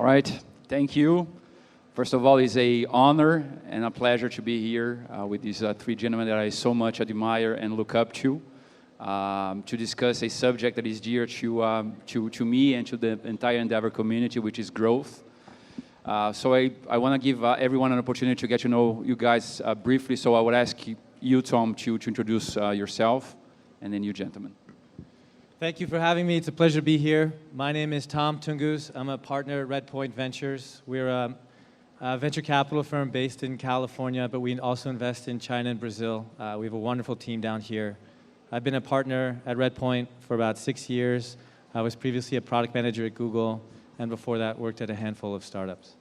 right, thank you. First of all, it's an honor and a pleasure to be here with these three gentlemen that I so much admire and look up to discuss a subject that is dear to me and to the entire Endeavor community, which is growth. So I want to give everyone an opportunity to get to know you guys briefly, so I would ask you, Tom, to introduce yourself, and then you gentlemen. Thank you for having me. It's a pleasure to be here. My name is Tom Tungus. I'm a partner at Redpoint Ventures. We're a venture capital firm based in California, but we also invest in China and Brazil. We have a wonderful team down here. I've been a partner at Redpoint for about 6 years. I was previously a product manager at Google, and before that worked at a handful of startups.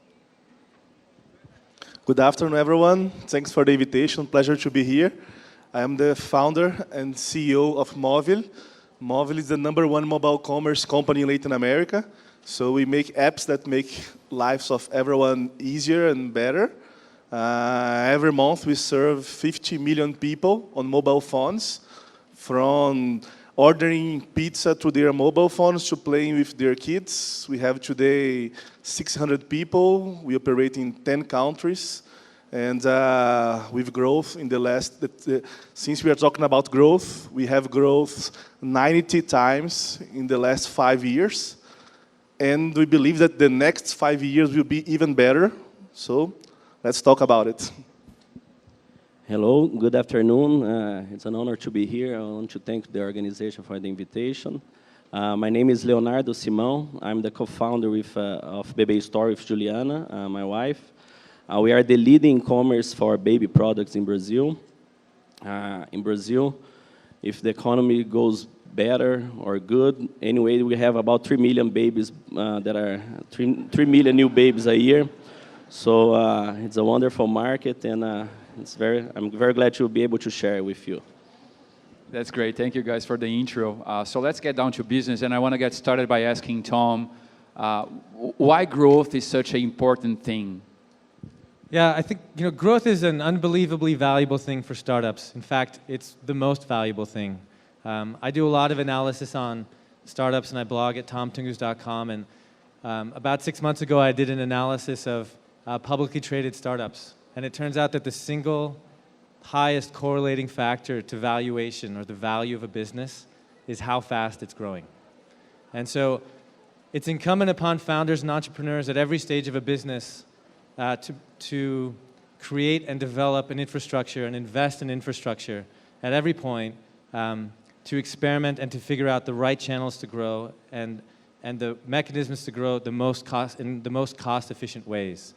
Good afternoon, everyone. Thanks for the invitation. Pleasure to be here. I am the founder and CEO of Móvil. Móvil is the #1 mobile commerce company in Latin America. So we make apps that make lives of everyone easier and better. Every month we serve 50 million people on mobile phones, from ordering pizza to their mobile phones to playing with their kids. We have today 600 people. We operate in 10 countries. And with growth in the last, since we are talking about growth, we have growth 90 times in the last 5 years. And we believe that the next 5 years will be even better. So let's talk about it. Hello, good afternoon. It's an honor to be here. I want to thank the organization for the invitation. My name is Leonardo Simão. I'm the co-founder of Baby Store with Juliana, my wife. We are the leading commerce for baby products in Brazil. In Brazil, if the economy goes better or good, anyway, we have about 3 million babies that are 3 million new babies a year. So it's a wonderful market, and I'm very glad to be able to share with you. That's great. Thank you guys for the intro. So let's get down to business, and I want to get started by asking Tom, why growth is such an important thing? Yeah, I think growth is an unbelievably valuable thing for startups. In fact, it's the most valuable thing. I do a lot of analysis on startups, and I blog at tomtungus.com. And about 6 months ago, I did an analysis of publicly traded startups. And it turns out that the single highest correlating factor to valuation, or the value of a business, is how fast it's growing. And so it's incumbent upon founders and entrepreneurs at every stage of a business to create and develop an infrastructure and invest in infrastructure at every point, to experiment and to figure out the right channels to grow and the mechanisms to grow in the most cost-efficient ways.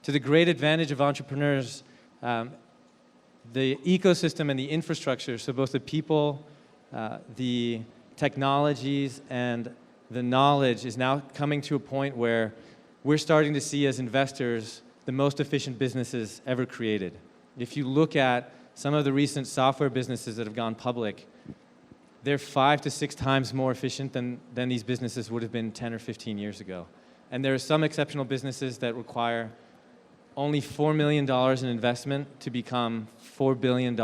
To the great advantage of entrepreneurs, the ecosystem and the infrastructure, so both the people, the technologies, and the knowledge is now coming to a point where we're starting to see as investors the most efficient businesses ever created. If you look at some of the recent software businesses that have gone public, they're 5 to 6 times more efficient than these businesses would have been 10 or 15 years ago. And there are some exceptional businesses that require only $4 million in investment to become $4 billion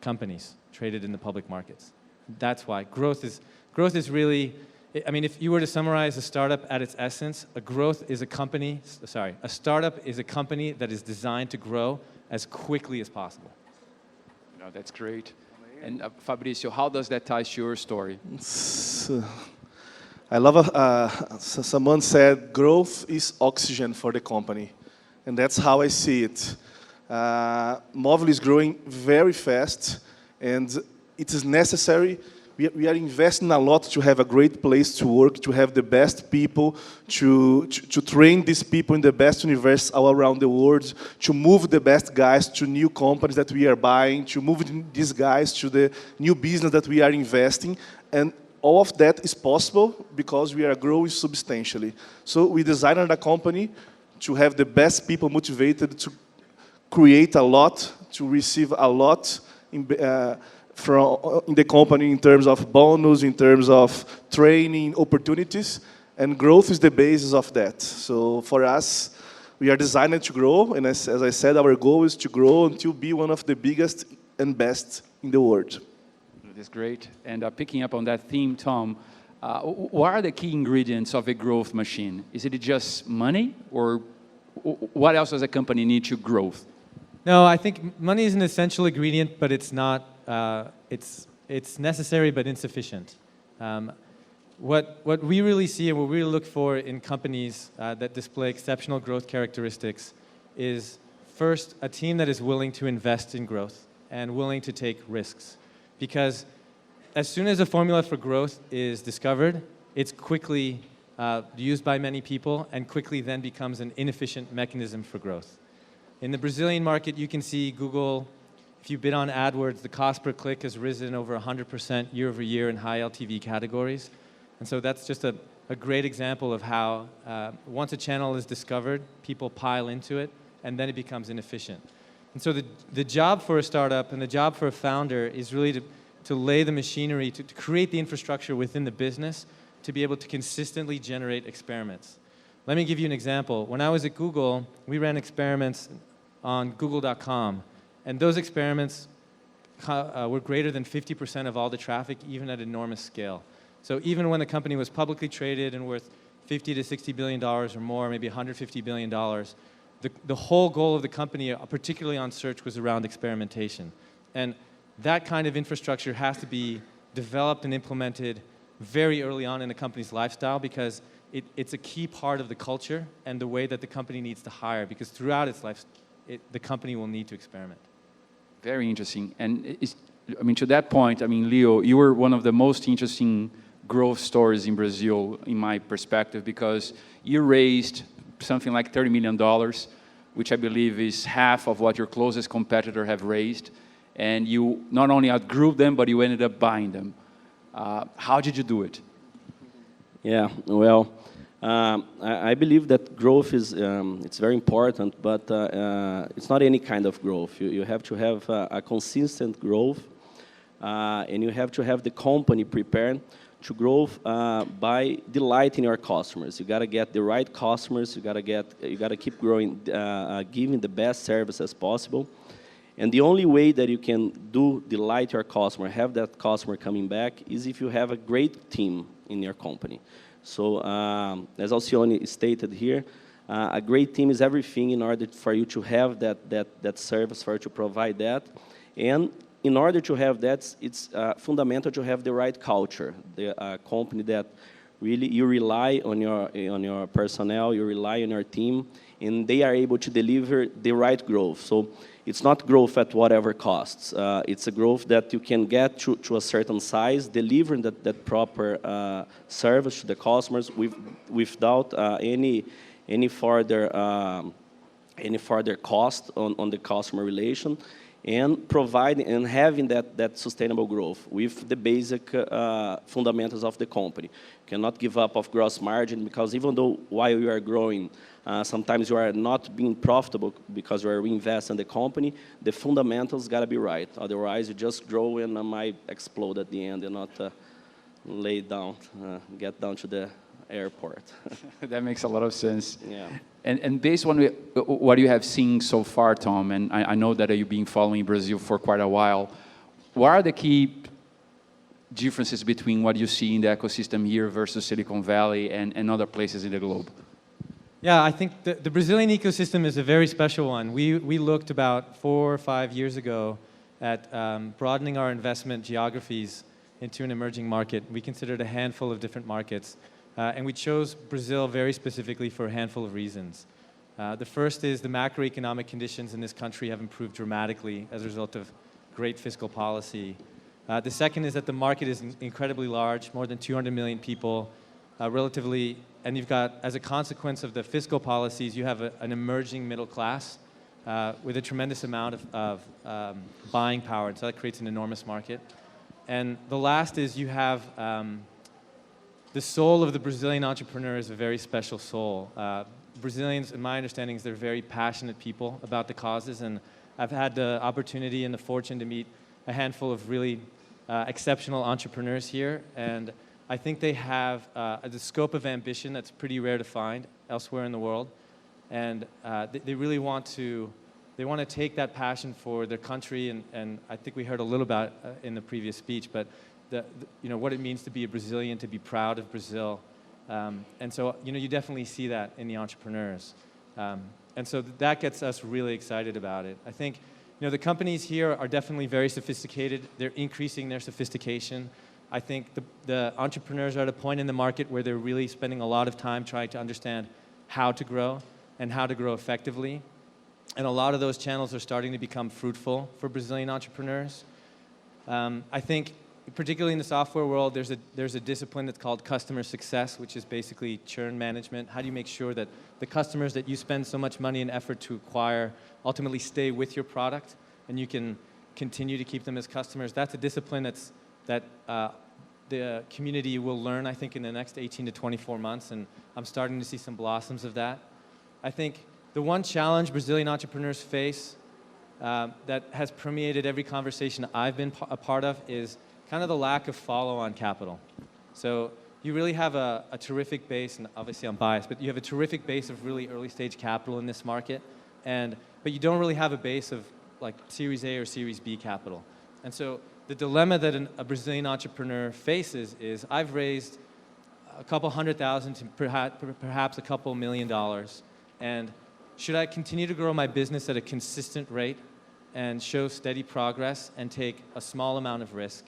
companies traded in the public markets. That's why growth is really, I mean, if you were to summarize a startup at its essence, a startup is a company that is designed to grow as quickly as possible. That's great. And Fabrício, how does that tie to your story? I love, someone said, growth is oxygen for the company. And that's how I see it. Móvil is growing very fast, and it is necessary. We are investing a lot to have a great place to work, to have the best people, to train these people in the best universities all around the world, to move the best guys to new companies that we are buying, to move these guys to the new business that we are investing. And all of that is possible because we are growing substantially. So we designed a company to have the best people motivated to create a lot, to receive a lot in the company in terms of bonus, in terms of training, opportunities, and growth is the basis of that. So for us, we are designed to grow, and as I said, our goal is to grow until be one of the biggest and best in the world. That's great. And picking up on that theme, Tom, What are the key ingredients of a growth machine? Is it just money, or what else does a company need to grow? No, I think money is an essential ingredient, but it's not. It's necessary but insufficient. What we really see and what we look for in companies that display exceptional growth characteristics is first a team that is willing to invest in growth and willing to take risks, because as soon as a formula for growth is discovered, it's quickly used by many people and quickly then becomes an inefficient mechanism for growth. In the Brazilian market, you can see Google, if you bid on AdWords, the cost per click has risen over 100% year over year in high LTV categories. And so that's just a great example of how once a channel is discovered, people pile into it, and then it becomes inefficient. And so the job for a startup and the job for a founder is really to lay the machinery, to create the infrastructure within the business to be able to consistently generate experiments. Let me give you an example. When I was at Google, we ran experiments on google.com, and those experiments were greater than 50% of all the traffic, even at enormous scale. So even when the company was publicly traded and worth $50 to $60 billion or more, maybe $150 billion, the whole goal of the company, particularly on search, was around experimentation. And that kind of infrastructure has to be developed and implemented very early on in a company's lifestyle, because it's a key part of the culture and the way that the company needs to hire, because throughout its life, the company will need to experiment. Very interesting. And to that point, Leo, you were one of the most interesting growth stories in Brazil, in my perspective, because you raised something like $30 million, which I believe is half of what your closest competitor have raised. And you not only outgrew them, but you ended up buying them. How did you do it? Yeah, well, I believe that growth is it's very important, but it's not any kind of growth. You have to have a consistent growth, and you have to have the company prepared to grow by delighting your customers. You got to get the right customers. You got to keep growing, giving the best service as possible. And the only way that you can delight your customer, have that customer coming back, is if you have a great team in your company. So as Alcione stated here, a great team is everything in order for you to have that service, for you to provide that. And in order to have that, it's fundamental to have the right culture, the company that really you rely on your personnel, you rely on your team, and they are able to deliver the right growth. So it's not growth at whatever costs. It's a growth that you can get to a certain size, delivering that proper service to the customers without any further cost on the customer relation, and providing and having that sustainable growth with the basic fundamentals of the company. You cannot give up of gross margin, because even though while you are growing, sometimes you are not being profitable because you are reinvesting in the company, the fundamentals got to be right. Otherwise, you just grow and might explode at the end and not lay down, get down to the airport. That makes a lot of sense. Yeah. And based on what you have seen so far, Tom, and I know that you've been following Brazil for quite a while, what are the key differences between what you see in the ecosystem here versus Silicon Valley and other places in the globe? Yeah, I think the Brazilian ecosystem is a very special one. We looked about 4 or 5 years ago at broadening our investment geographies into an emerging market. We considered a handful of different markets. And we chose Brazil very specifically for a handful of reasons. The first is the macroeconomic conditions in this country have improved dramatically as a result of great fiscal policy. The second is that the market is incredibly large, more than 200 million people, relatively, and you've got, as a consequence of the fiscal policies, you have an emerging middle class with a tremendous amount of buying power, and so that creates an enormous market. And the last is you have the soul of the Brazilian entrepreneur is a very special soul. Brazilians, in my understanding, they're very passionate people about the causes, and I've had the opportunity and the fortune to meet a handful of really exceptional entrepreneurs here, and I think they have the scope of ambition that's pretty rare to find elsewhere in the world, and they really want to take that passion for their country, and I think we heard a little about in the previous speech, but what it means to be a Brazilian, to be proud of Brazil. And so, you definitely see that in the entrepreneurs. And so that gets us really excited about it. I think, the companies here are definitely very sophisticated. They're increasing their sophistication. I think the entrepreneurs are at a point in the market where they're really spending a lot of time trying to understand how to grow and how to grow effectively. And a lot of those channels are starting to become fruitful for Brazilian entrepreneurs. I think, particularly in the software world, there's a discipline that's called customer success, which is basically churn management. How do you make sure that the customers that you spend so much money and effort to acquire ultimately stay with your product, and you can continue to keep them as customers? That's a discipline that the community will learn, I think, in the next 18 to 24 months, and I'm starting to see some blossoms of that. I think the one challenge Brazilian entrepreneurs face that has permeated every conversation I've been a part of is kind of the lack of follow-on capital. So you really have a terrific base, and obviously I'm biased, but you have a terrific base of really early-stage capital in this market, but you don't really have a base of like Series A or Series B capital. And so the dilemma that a Brazilian entrepreneur faces is, I've raised a couple $100,000 to perhaps a couple $1 million, and should I continue to grow my business at a consistent rate and show steady progress and take a small amount of risk?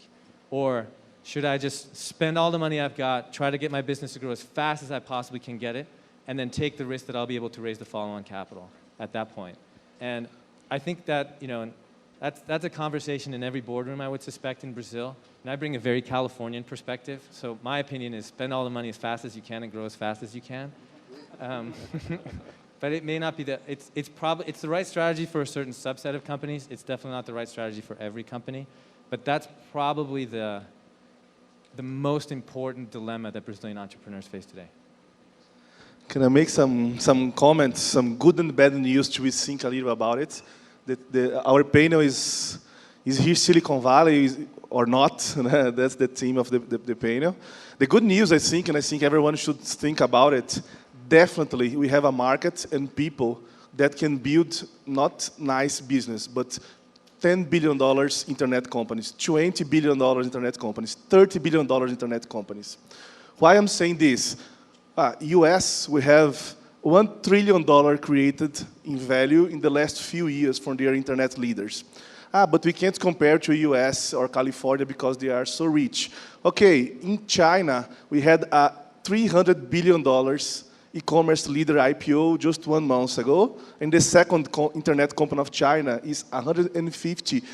Or should I just spend all the money I've got, try to get my business to grow as fast as I possibly can get it, and then take the risk that I'll be able to raise the follow-on capital at that point? And I think that, that's a conversation in every boardroom, I would suspect, in Brazil. And I bring a very Californian perspective. So my opinion is spend all the money as fast as you can and grow as fast as you can. But it may not be it's the right strategy for a certain subset of companies. It's definitely not the right strategy for every company. But that's probably the most important dilemma that Brazilian entrepreneurs face today. Can I make some comments, some good and bad news to think a little about it? Our panel is here Silicon Valley or not? That's the theme of the panel. The good news, I think, and I think everyone should think about it, definitely we have a market and people that can build not nice business, but $10 billion internet companies, $20 billion internet companies, $30 billion internet companies. Why I'm saying this? US, we have $1 trillion created in value in the last few years from their internet leaders. But we can't compare to US or California because they are so rich. Okay, in China, we had a $300 billion e-commerce leader IPO just 1 month ago, and the second internet company of China is $150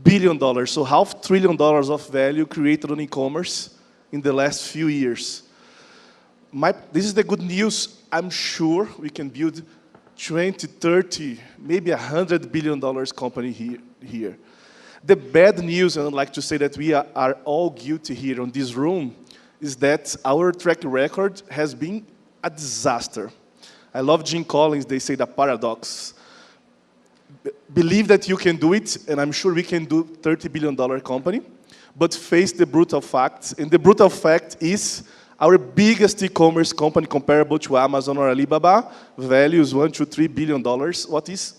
billion. So $500 billion of value created on e-commerce in the last few years. This is the good news. I'm sure we can build 20, 30, maybe $100 billion company here. The bad news, and I'd like to say that we are all guilty here in this room, is that our track record has been a disaster. I love Jim Collins, they say the paradox. Believe that you can do it, and I'm sure we can do $30 billion company, but face the brutal facts. And the brutal fact is our biggest e-commerce company comparable to Amazon or Alibaba values $1 to $3 billion. What is,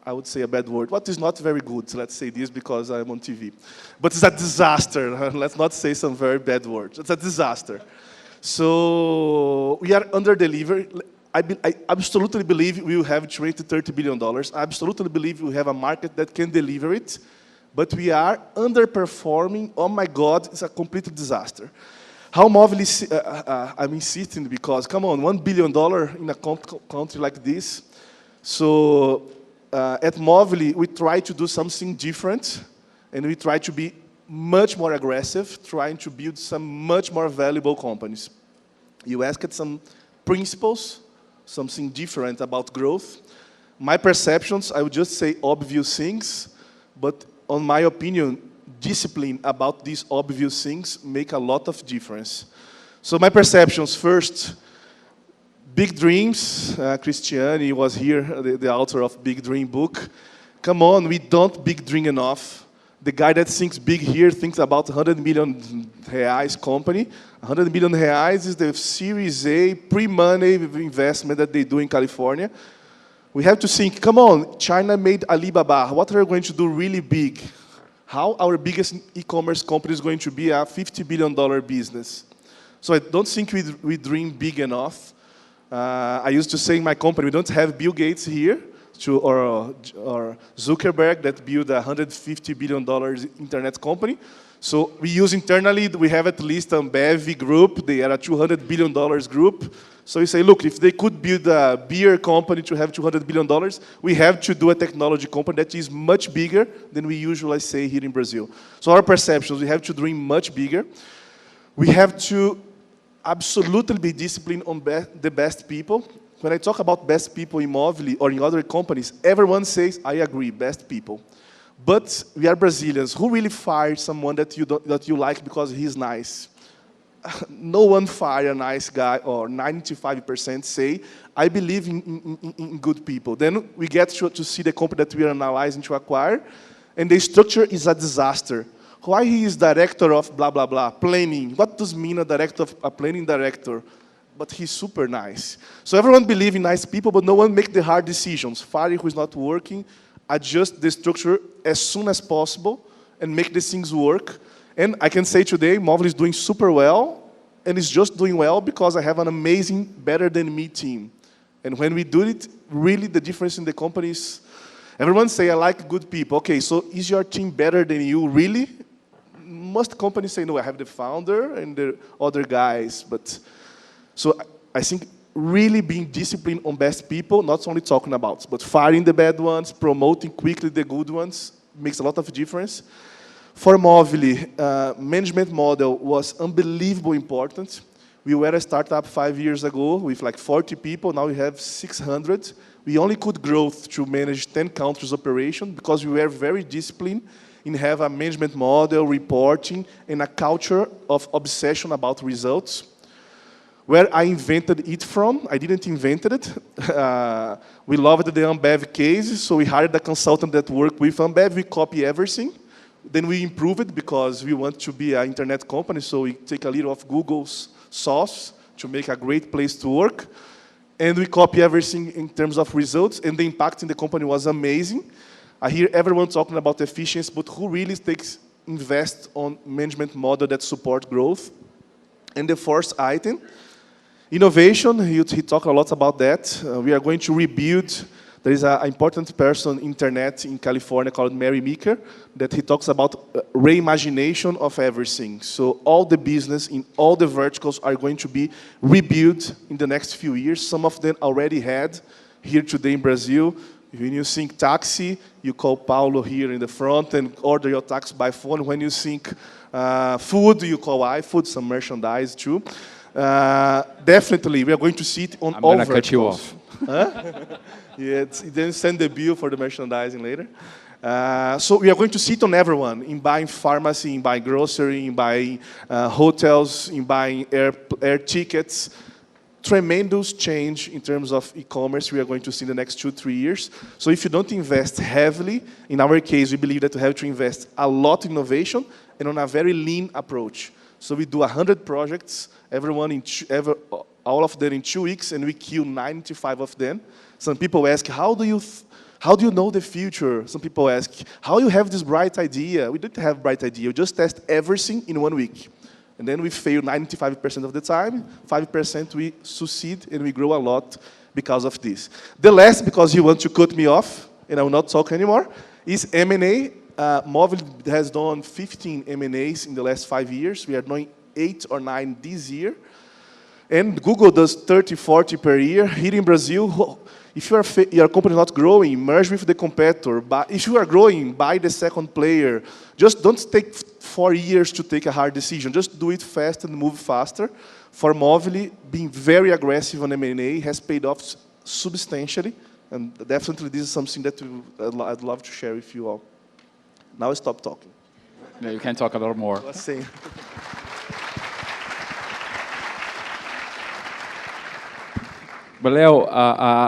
I would say a bad word, what is not very good. Let's say this because I'm on TV. But it's a disaster. Let's not say some very bad words. It's a disaster. So we are under-delivered. I absolutely believe we will have $20 to $30 billion. I absolutely believe we have a market that can deliver it. But we are underperforming. Oh my God, it's a complete disaster. How Movely, I'm insisting because, come on, $1 billion in a country like this. So at Movely, we try to do something different, and we try to be much more aggressive, trying to build some much more valuable companies. You asked some principles, something different about growth. My perceptions, I would just say obvious things, but on my opinion, discipline about these obvious things make a lot of difference. So my perceptions, first, big dreams. Christiane was here, the author of Big Dream book. Come on, we don't big dream enough. The guy that thinks big here thinks about 100 million reais company. 100 million reais is the Series A pre-money investment that they do in California. We have to think, come on, China made Alibaba. What are we going to do really big? how our biggest e-commerce company is going to be a $50 billion business. So I don't think we dream big enough. I used to say in my company, we don't have Bill Gates here, or Zuckerberg that built a $150 billion internet company. So we use internally, we have at least a Ambev group, they are a $200 billion group. So we say, look, if they could build a beer company to have $200 billion, we have to do a technology company that is much bigger than we usually say here in Brazil. So our perceptions, we have to dream much bigger. We have to absolutely be disciplined on the best people. When I talk about best people in Movile or in other companies, everyone says, I agree, best people. But we are Brazilians. Who really fired someone that you like because he's nice? No one fire a nice guy, or 95% say, I believe in good people. Then we get to see the company that we are analyzing to acquire, and the structure is a disaster. Why he is director of blah, blah, blah, planning? What does mean a director of a planning director? But he's super nice. So everyone believes in nice people, but no one make the hard decisions. Fire who is not working, adjust the structure as soon as possible, and make these things work. And I can say today, Movile is doing super well, and it's just doing well because I have an amazing, better than me team. And when we do it, really the difference in the company is, everyone say, I like good people. Okay, so is your team better than you, really? Most companies say, no, I have the founder and the other guys. But so I think really being disciplined on best people, not only talking about, but firing the bad ones, promoting quickly the good ones, makes a lot of difference. For Movile, management model was unbelievably important. We were a startup 5 years ago with like 40 people. Now we have 600. We only could grow to manage 10 countries operation because we were very disciplined in have a management model, reporting, and a culture of obsession about results. Where I invented it from, I didn't invent it. We loved the Ambev case, so we hired a consultant that worked with Ambev. We copy everything. Then we improve it because we want to be an internet company, so we take a little of Google's sauce to make a great place to work. And we copy everything in terms of results, and the impact in the company was amazing. I hear everyone talking about efficiency, but who really invest on management model that support growth? And the fourth item, innovation, he talked a lot about that. We are going to rebuild. There is an important person in internet in California called Mary Meeker that he talks about reimagination of everything. So all the business in all the verticals are going to be rebuilt in the next few years. Some of them already had here today in Brazil. When you think taxi, you call Paulo here in the front and order your taxi by phone. When you think food, you call iFood, some merchandise too. Definitely, we are going to see it on all verticals. I'm going to cut you off. Huh? Yeah, then send the bill for the merchandising later. So we are going to see it on everyone, in buying pharmacy, in buying grocery, in buying hotels, in buying air tickets. Tremendous change in terms of e-commerce we are going to see in the next 2-3 years. So if you don't invest heavily, in our case, we believe that you have to invest a lot in innovation and on a very lean approach. So we do 100 projects, all of them in 2 weeks, and we kill 95 of them. Some people ask, how do you know the future? Some people ask, how you have this bright idea? We didn't have bright idea. We just test everything in 1 week. And then we fail 95% of the time, 5% we succeed, and we grow a lot because of this. The last, because you want to cut me off, and I will not talk anymore, is M&A. Movile has done 15 M&As in the last 5 years. We are doing 8 or 9 this year. And Google does 30, 40 per year. Here in Brazil, if your company is not growing, merge with the competitor. But if you are growing, buy the second player. Just don't take 4 years to take a hard decision. Just do it fast and move faster. For Movile, being very aggressive on M&A has paid off substantially. And definitely this is something that I'd love to share with you all. Now I stop talking. No, you can talk a little more. But Leo,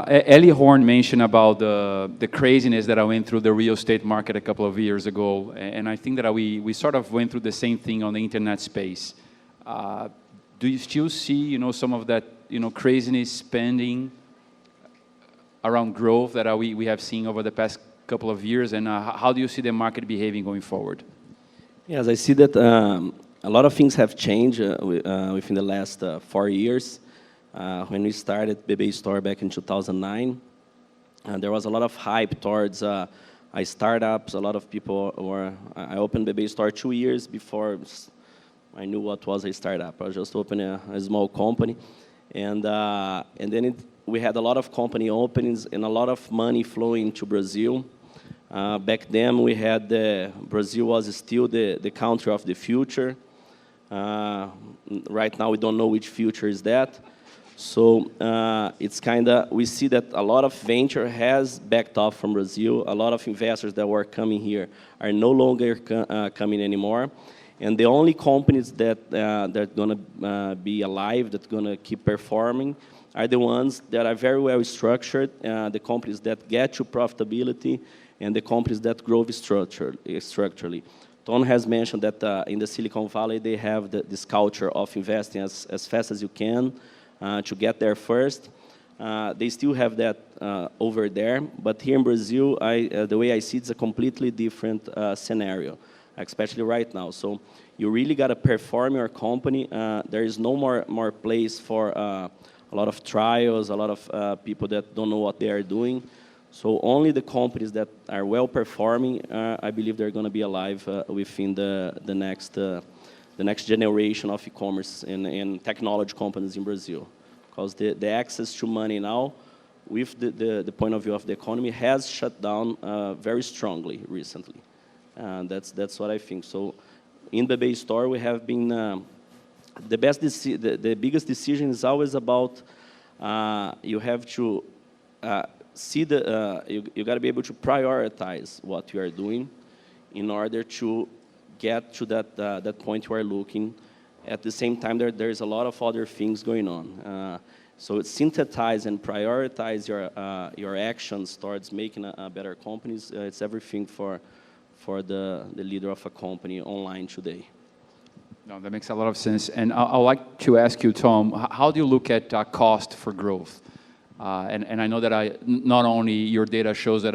Ellie Horn mentioned about the craziness that I went through the real estate market a couple of years ago, and I think that we sort of went through the same thing on the internet space. Do you still see, some of that, craziness spending around growth that we have seen over the past couple of years, and how do you see the market behaving going forward? Yes, I see that a lot of things have changed within the last 4 years. When we started BB Store back in 2009, there was a lot of hype towards startups. A lot of people were. I opened BB Store 2 years before I knew what was a startup. I was just opening a small company, and then we had a lot of company openings and a lot of money flowing to Brazil. Back then, we had Brazil was still the country of the future. Right now, we don't know which future is that. So it's kind of, we see that a lot of venture has backed off from Brazil. A lot of investors that were coming here are no longer coming anymore. And the only companies that are going to be alive, that are going to keep performing, are the ones that are very well structured, the companies that get to profitability, and the companies that grow structurally. Tom has mentioned that in the Silicon Valley, they have this culture of investing as fast as you can to get there first. They still have that over there, but here in Brazil, the way I see it's a completely different scenario, especially right now. So you really got to perform your company. There is no more place for a lot of trials, a lot of people that don't know what they are doing. So only the companies that are well performing, I believe they're going to be alive within the next generation of e-commerce and technology companies in Brazil. Because the access to money now, with the point of view of the economy, has shut down very strongly recently. And that's what I think. So in the BB Store, we have been, the biggest decision is always about, you have to see you got to be able to prioritize what you are doing in order to get to that point you are looking. At the same time, there's a lot of other things going on. So synthesize and prioritize your actions towards making a better companies. It's everything for the leader of a company online today. No, that makes a lot of sense. And I'd like to ask you, Tom, how do you look at cost for growth? And I know that not only your data shows that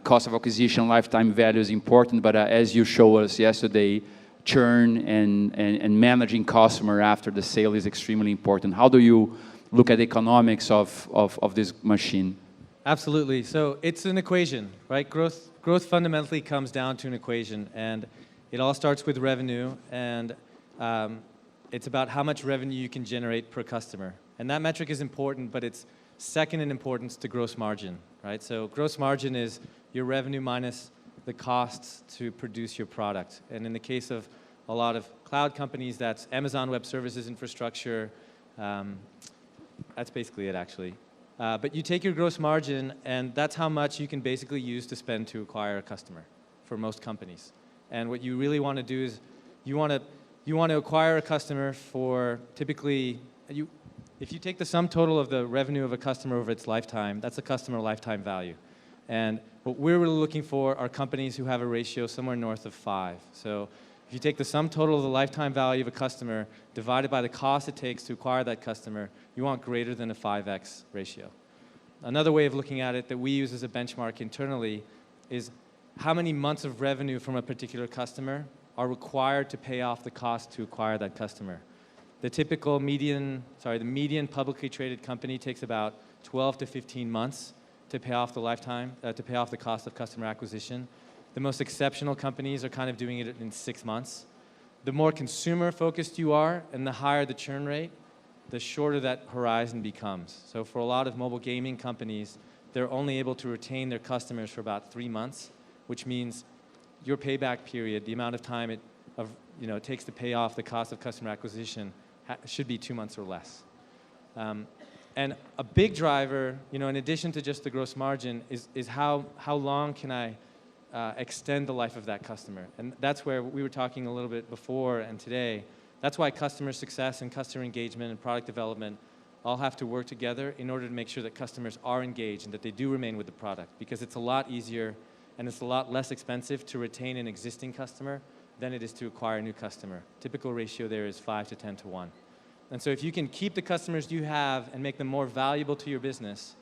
cost of acquisition, lifetime value is important, but as you showed us yesterday, churn and managing customer after the sale is extremely important. How do you look at the economics of this machine? Absolutely. So it's an equation, right? Growth fundamentally comes down to an equation, and it all starts with revenue, and it's about how much revenue you can generate per customer. And that metric is important, but it's second in importance to gross margin, right? So gross margin is your revenue minus the costs to produce your product. And in the case of a lot of cloud companies, that's Amazon Web Services infrastructure. That's basically it, actually. But you take your gross margin, and that's how much you can basically use to spend to acquire a customer for most companies. And what you really want to do is you want to acquire a customer for typically, if you take the sum total of the revenue of a customer over its lifetime, that's a customer lifetime value. And what we're really looking for are companies who have a ratio somewhere north of 5. So if you take the sum total of the lifetime value of a customer divided by the cost it takes to acquire that customer, you want greater than a 5x ratio. Another way of looking at it that we use as a benchmark internally is how many months of revenue from a particular customer are required to pay off the cost to acquire that customer. The median publicly traded company takes about 12 to 15 months to pay off the cost of customer acquisition. The most exceptional companies are kind of doing it in 6 months. The more consumer-focused you are and the higher the churn rate, the shorter that horizon becomes. So for a lot of mobile gaming companies, they're only able to retain their customers for about 3 months, which means your payback period, the amount of time it takes to pay off the cost of customer acquisition, should be 2 months or less. And a big driver, in addition to just the gross margin, is how long can I extend the life of that customer. And that's where we were talking a little bit before and today. That's why customer success and customer engagement and product development all have to work together in order to make sure that customers are engaged and that they do remain with the product, because it's a lot easier and it's a lot less expensive to retain an existing customer than it is to acquire a new customer. Typical ratio there is 5 to 10 to 1. And so if you can keep the customers you have and make them more valuable to your business,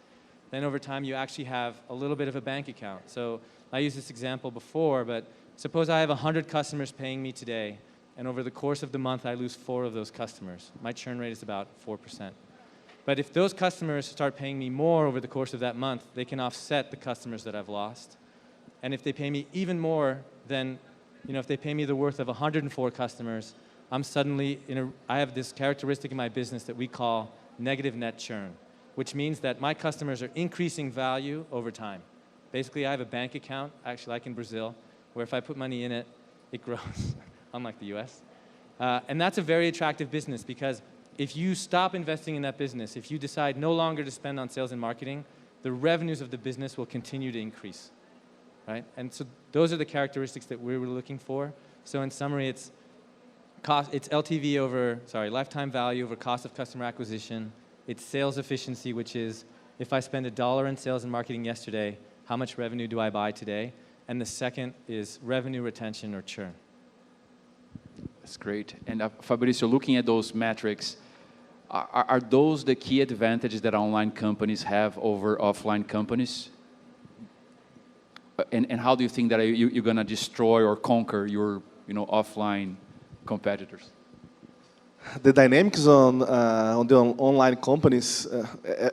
then over time you actually have a little bit of a bank account. So I used this example before, but suppose I have 100 customers paying me today, and over the course of the month, I lose 4 of those customers. My churn rate is about 4%. But if those customers start paying me more over the course of that month, they can offset the customers that I've lost. And if they pay me even more, then, if they pay me the worth of 104 customers, I'm suddenly I have this characteristic in my business that we call negative net churn, which means that my customers are increasing value over time. Basically, I have a bank account, actually like in Brazil, where if I put money in it, it grows, unlike the US. And that's a very attractive business because if you stop investing in that business, if you decide no longer to spend on sales and marketing, the revenues of the business will continue to increase, right? And so those are the characteristics that we were looking for. So in summary, it's LTV over, lifetime value over cost of customer acquisition. It's sales efficiency, which is if I spend $1 in sales and marketing yesterday, how much revenue do I buy today? And the second is revenue retention or churn. That's great. And Fabrizio, looking at those metrics, are those the key advantages that online companies have over offline companies? And how do you think that you're going to destroy or conquer your offline competitors? The dynamics on the online companies,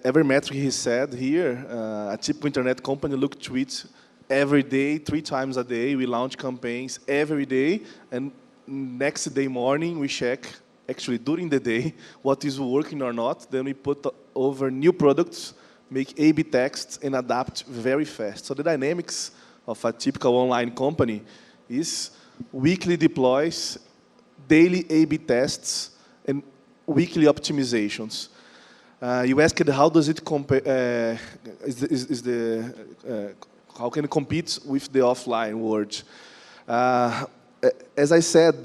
every metric he said here, a typical internet company look to it every day, 3 times a day. We launch campaigns every day, and next day morning we check, actually during the day, what is working or not. Then we put over new products, make A/B tests, and adapt very fast. So the dynamics of a typical online company is weekly deploys, daily A/B tests, and weekly optimizations. You asked how does it compare? How can it compete with the offline world? As I said,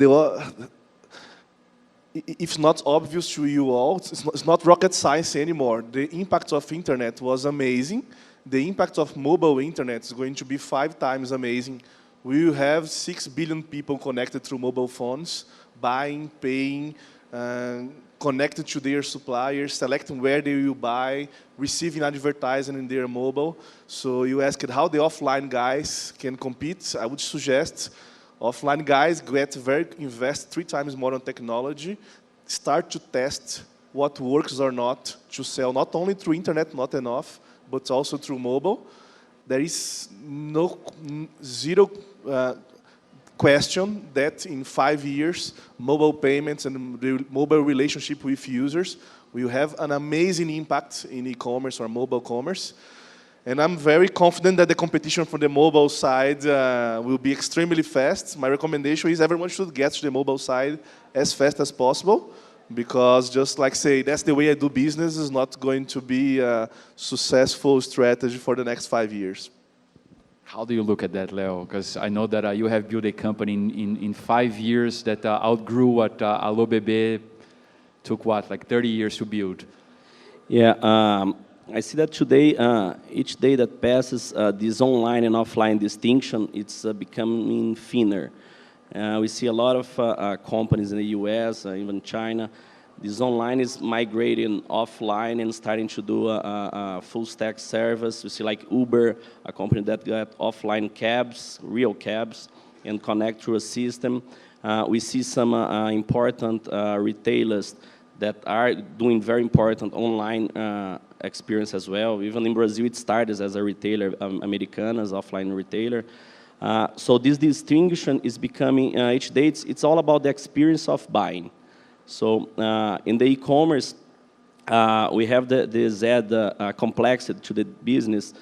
it's not obvious to you all. It's not rocket science anymore. The impact of internet was amazing. The impact of mobile internet is going to be 5 times amazing. We will have 6 billion people connected through mobile phones, buying, paying, connected to their suppliers, selecting where they will buy, receiving advertising in their mobile. So you asked how the offline guys can compete. I would suggest offline guys invest 3 times more on technology, start to test what works or not to sell, not only through internet, not enough, but also through mobile. There is zero question that in 5 years, mobile payments and the mobile relationship with users will have an amazing impact in e-commerce or mobile commerce. And I'm very confident that the competition for the mobile side will be extremely fast. My recommendation is everyone should get to the mobile side as fast as possible, because just like say, that's the way I do business is not going to be a successful strategy for the next 5 years. How do you look at that, Leo? Because I know that you have built a company in 5 years that outgrew what Alô Bebê took, like 30 years to build. Yeah, I see that today, each day that passes, this online and offline distinction, it's becoming thinner. We see a lot of companies in the US, even China. This online is migrating offline and starting to do a full stack service. We see like Uber, a company that got offline cabs, real cabs, and connect through a system. We see some important retailers that are doing very important online experience as well. Even in Brazil, it started as a retailer, Americanas, offline retailer. So this distinction is becoming, each day, it's all about the experience of buying. So in the e-commerce, we have this add complexity to the business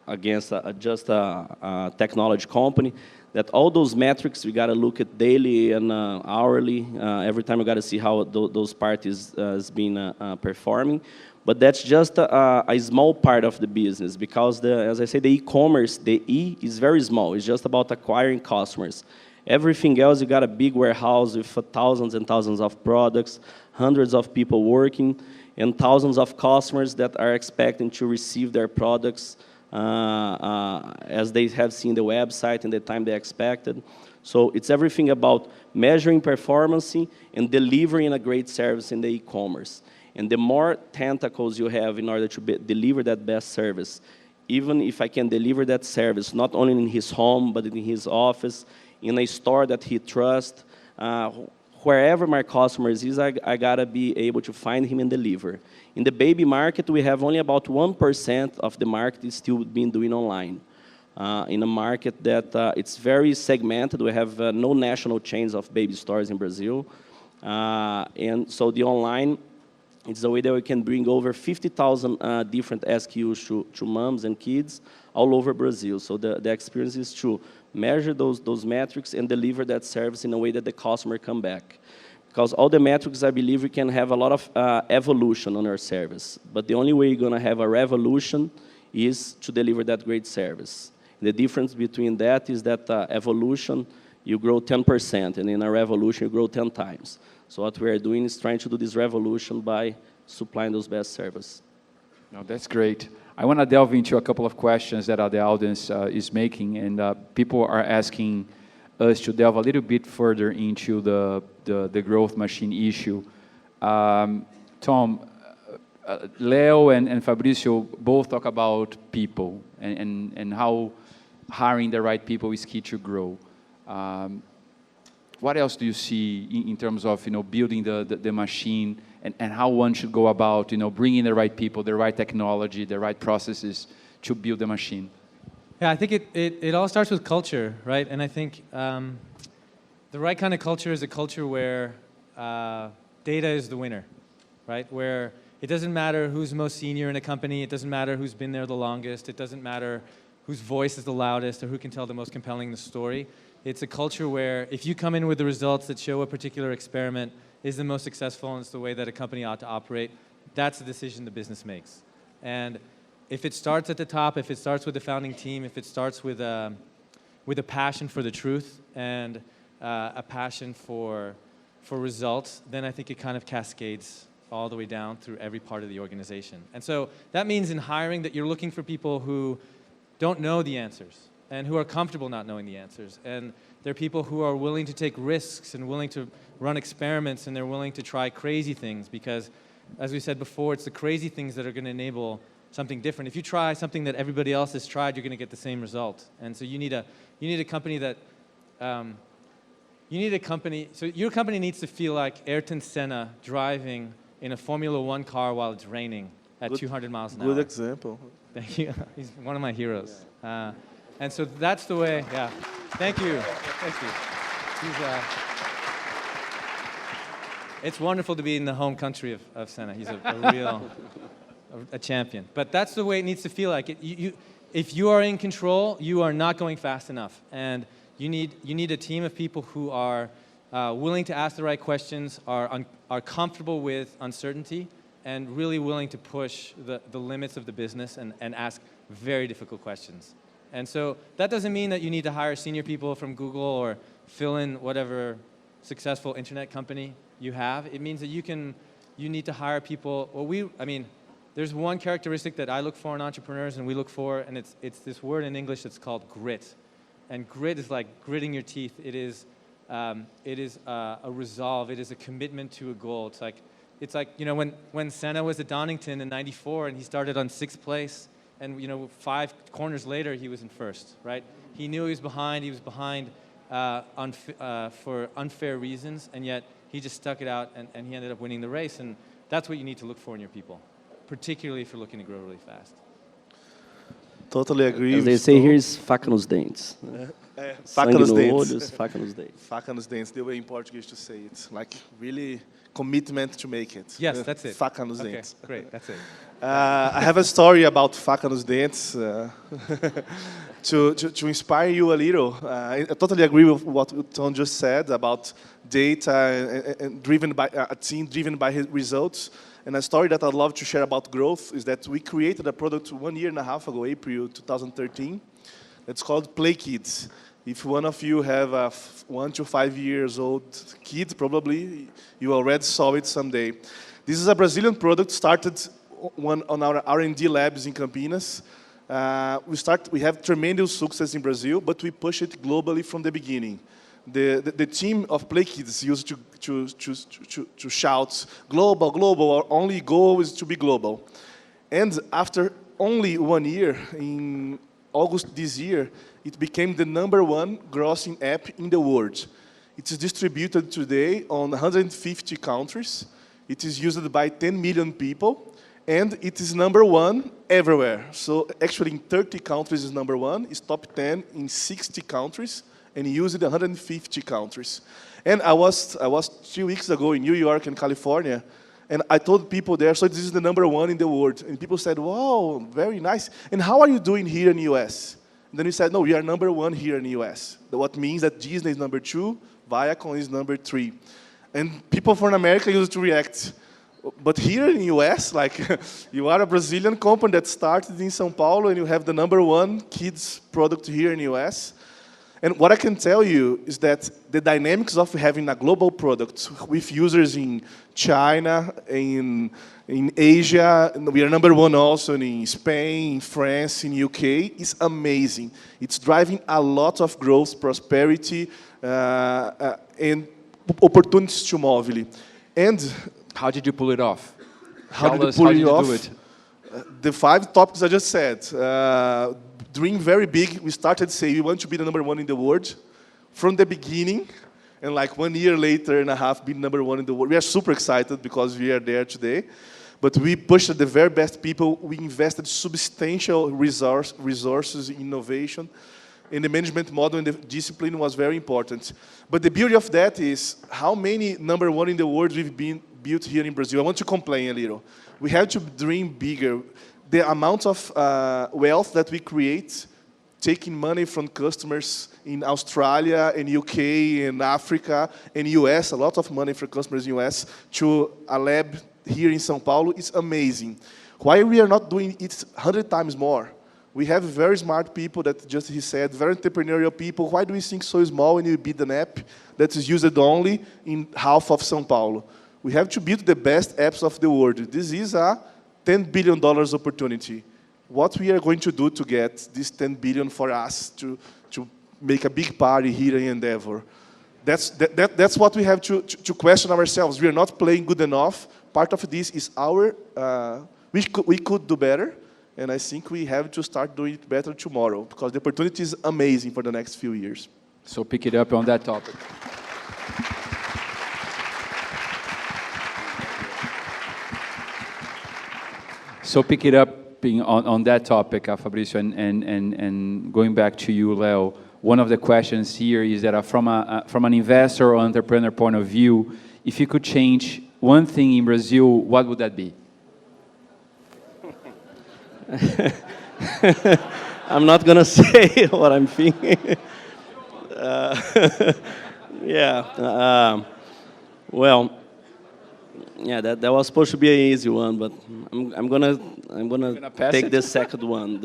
against just a technology company, that all those metrics we got to look at daily and hourly. Every time we got to see how those parties has been performing. But that's just a small part of the business, because as I say, the e-commerce, the E is very small. It's just about acquiring customers. Everything else, you got a big warehouse with thousands and thousands of products, hundreds of people working, and thousands of customers that are expecting to receive their products as they have seen the website and the time they expected. So it's everything about measuring performance and delivering a great service in the e-commerce. And the more tentacles you have in order to deliver that best service, even if I can deliver that service, not only in his home, but in his office, in a store that he trusts, wherever my customers is, I gotta be able to find him and deliver. In the baby market, we have only about 1% of the market is still being doing online. In a market that it's very segmented, we have no national chains of baby stores in Brazil. And so the online, it's a way that we can bring over 50,000 different SKUs to moms and kids all over Brazil. So the experience is to measure those metrics and deliver that service in a way that the customer come back. Because all the metrics, I believe we can have a lot of evolution on our service. But the only way you're going to have a revolution is to deliver that great service. The difference between that is that evolution, you grow 10%, and in a revolution, you grow 10 times. So what we are doing is trying to do this revolution by supplying those best service. No, that's great. I want to delve into a couple of questions that the audience is making, and people are asking us to delve a little bit further into the growth machine issue. Tom, Leo and Fabricio both talk about people and how hiring the right people is key to grow. What else do you see in terms of building the machine and how one should go about bringing the right people, the right technology, the right processes to build the machine? Yeah, I think it all starts with culture, right? And I think the right kind of culture is a culture where data is the winner, right? Where it doesn't matter who's most senior in a company, it doesn't matter who's been there the longest, it doesn't matter whose voice is the loudest or who can tell the most compelling story. It's a culture where if you come in with the results that show a particular experiment is the most successful and it's the way that a company ought to operate, that's the decision the business makes. And if it starts at the top, if it starts with the founding team, if it starts with a passion for the truth and a passion for results, then I think it kind of cascades all the way down through every part of the organization. And so that means in hiring that you're looking for people who don't know the answers and who are comfortable not knowing the answers. And they're people who are willing to take risks and willing to run experiments, and they're willing to try crazy things because, as we said before, it's the crazy things that are going to enable something different. If you try something that everybody else has tried, you're going to get the same result. And so you need a company that so your company needs to feel like Ayrton Senna driving in a Formula One car while it's raining at 200 miles an hour. Good example. Thank you. He's one of my heroes. And so that's the way, yeah. Thank you. Thank you. It's wonderful to be in the home country of Senna. He's a real champion. But that's the way it needs to feel like. If you are in control, you are not going fast enough. And you need a team of people who are willing to ask the right questions, are comfortable with uncertainty, and really willing to push the limits of the business and ask very difficult questions. And so that doesn't mean that you need to hire senior people from Google or fill in whatever successful internet company you have. It means that you need to hire people. There's one characteristic that I look for in entrepreneurs and we look for, and it's this word in English that's called grit. And grit is like gritting your teeth. It is a resolve. It is a commitment to a goal. It's like when Senna was at Donington in '94 and he started on 6th place, and 5 corners later he was in 1st, right? He knew he was behind. He was behind for unfair reasons, and yet he just stuck it out, and he ended up winning the race. And that's what you need to look for in your people, particularly if you're looking to grow really fast. Totally agree. As they say here is faca nos dentes. Faca nos dentes. Olhos, faca nos dentes. Faca nos dentes, the way in Portuguese to say it. Like really commitment to make it. Yes, that's it. Faca nos Okay, dentes. great, that's it. I have a story about faca nos dentes to inspire you a little. I totally agree with what Tom just said about data and driven by a team driven by his results. And a story that I'd love to share about growth is that we created a product 1.5 years ago, April 2013. It's called Play Kids. If one of you have a 1 to 5 years old kid, probably you already saw it someday. This is a Brazilian product started on our R&D labs in Campinas. We have tremendous success in Brazil, but we push it globally from the beginning. The team of Play Kids used to shout global, global. Our only goal is to be global. And after only 1 year, in August this year, it became the #1 grossing app in the world. It is distributed today on 150 countries. It is used by 10 million people, and it is #1 everywhere. So actually in 30 countries is #1, it's top 10 in 60 countries, and used in 150 countries. And I was 3 weeks ago in New York and California, and I told people there, so this is the #1 in the world. And people said, wow, very nice. And how are you doing here in the US? And then we said, no, we are #1 here in the US. What means that Disney is #2, Viacom is #3. And people from America used to react. But here in the US, like, you are a Brazilian company that started in São Paulo, and you have the #1 kids product here in the US. And what I can tell you is that the dynamics of having a global product with users in China, in Asia, and we are #1 also in Spain, France, in UK, is amazing. It's driving a lot of growth, prosperity, and opportunities to Movile. And How did you pull it off? how Tell did us, you pull how it did you off? do it? The 5 topics I just said. Dream very big. We started saying we want to be the #1 in the world from the beginning, and like 1 year later and a half, be #1 in the world. We are super excited because we are there today. But we pushed the very best people. We invested substantial resources in innovation, and the management model and the discipline was very important. But the beauty of that is how many #1 in the world we've been built here in Brazil. I want to complain a little. We have to dream bigger. The amount of wealth that we create, taking money from customers in Australia and UK and Africa and US, a lot of money for customers in US, to a lab here in São Paulo, is amazing. Why we are not doing it 100 times more? We have very smart people that just he said, very entrepreneurial people. Why do we think so small and we build an app that is used only in half of São Paulo? We have to build the best apps of the world. This is a $10 billion opportunity. What we are going to do to get this 10 billion for us to make a big party here in Endeavor? That's what we have to question ourselves. We are not playing good enough. Part of this is our, we could do better, and I think we have to start doing it better tomorrow, because the opportunity is amazing for the next few years. So pick it up on that topic. So pick it up on that topic, Fabrício, and going back to you, Leo. One of the questions here is that from an investor or entrepreneur point of view, if you could change one thing in Brazil, what would that be? I'm not going to say what I'm thinking. Well, yeah, that was supposed to be an easy one, but I'm gonna take the second one,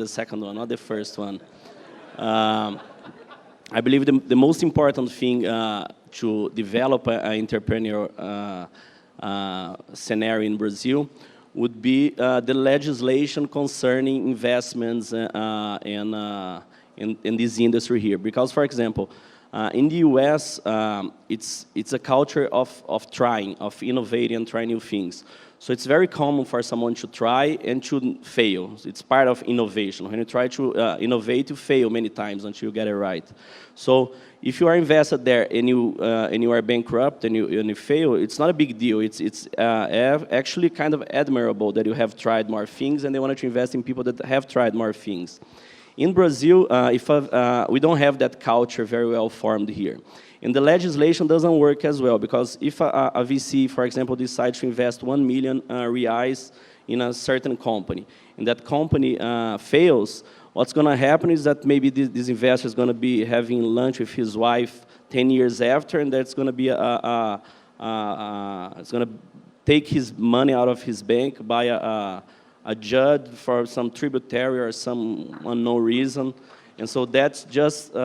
not the first one. I believe the most important thing to develop an entrepreneur scenario in Brazil would be the legislation concerning investments in this industry here. Because, for example, in the US, it's a culture of trying, of innovating and trying new things. So it's very common for someone to try and to fail. It's part of innovation. When you try to innovate, you fail many times until you get it right. So if you are invested there and you are bankrupt and you fail, it's not a big deal. It's actually kind of admirable that you have tried more things and they wanted to invest in people that have tried more things. In Brazil, we don't have that culture very well formed here. And the legislation doesn't work as well, because if a VC, for example, decides to invest 1 million reais in a certain company, and that company fails, what's going to happen is that maybe this investor is going to be having lunch with his wife 10 years after, and that's going to be it's going to take his money out of his bank by a judge for some tributary or some unknown reason. And so that's just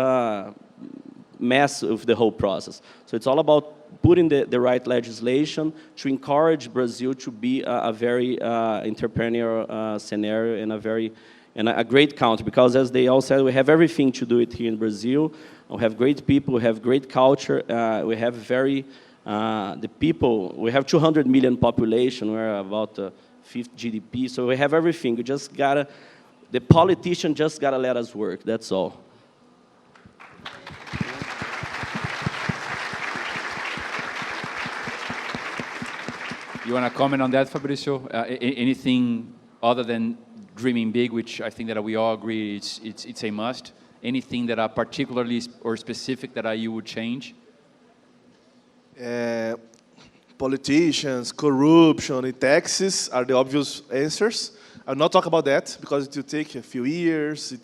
mess with the whole process. So it's all about putting the right legislation to encourage Brazil to be a very entrepreneurial scenario and a great country. Because as they all said, we have everything to do it here in Brazil. We have great people, we have great culture, we have the people, we have 200 million population, we're about 5th GDP, so we have everything. We just gotta The politician just gotta let us work, that's all. You want to comment on that, Fabricio? Anything other than dreaming big, which I think that we all agree it's a must? Anything that are particularly or specific that you would change? Politicians, corruption, and taxes are the obvious answers. I'll not talk about that because it will take a few years.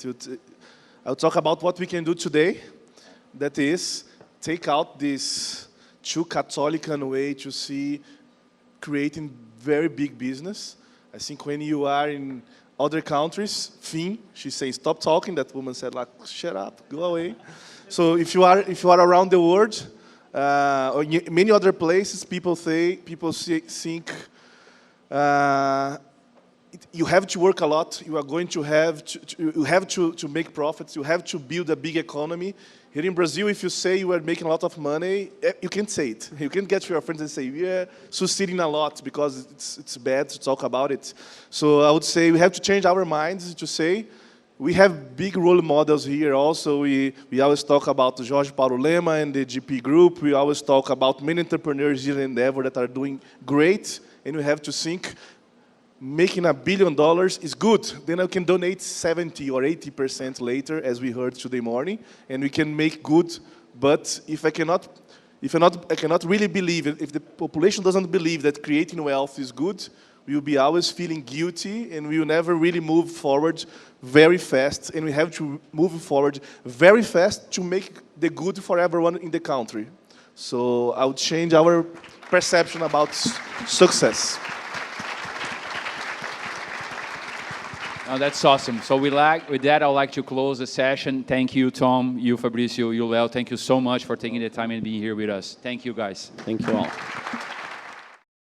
I'll talk about what we can do today. That is, take out this too Catholican way to see creating very big business. I think when you are in other countries, she says, stop talking. That woman said, like, shut up, go away. So if you are around the world, or in many other places, people think you have to work a lot. You are going to have to make profits. You have to build a big economy. Here in Brazil, if you say you are making a lot of money, you can't say it. You can't get to your friends and say, we are succeeding a lot, because it's bad to talk about it. So I would say we have to change our minds to say, we have big role models here also. We always talk about Jorge Paulo Lema and the GP Group. We always talk about many entrepreneurs here in Endeavor that are doing great, and we have to think, making $1 billion is good. Then I can donate 70 or 80% later, as we heard today morning, and we can make good. But if I cannot really believe, if the population doesn't believe that creating wealth is good, we will be always feeling guilty, and we will never really move forward very fast. And we have to move forward very fast to make the good for everyone in the country. So I would change our perception about success. Oh, that's awesome. So with that, I'd like to close the session. Thank you, Tom, you, Fabricio, you, Leo. Thank you so much for taking the time and being here with us. Thank you, guys. Thank you all.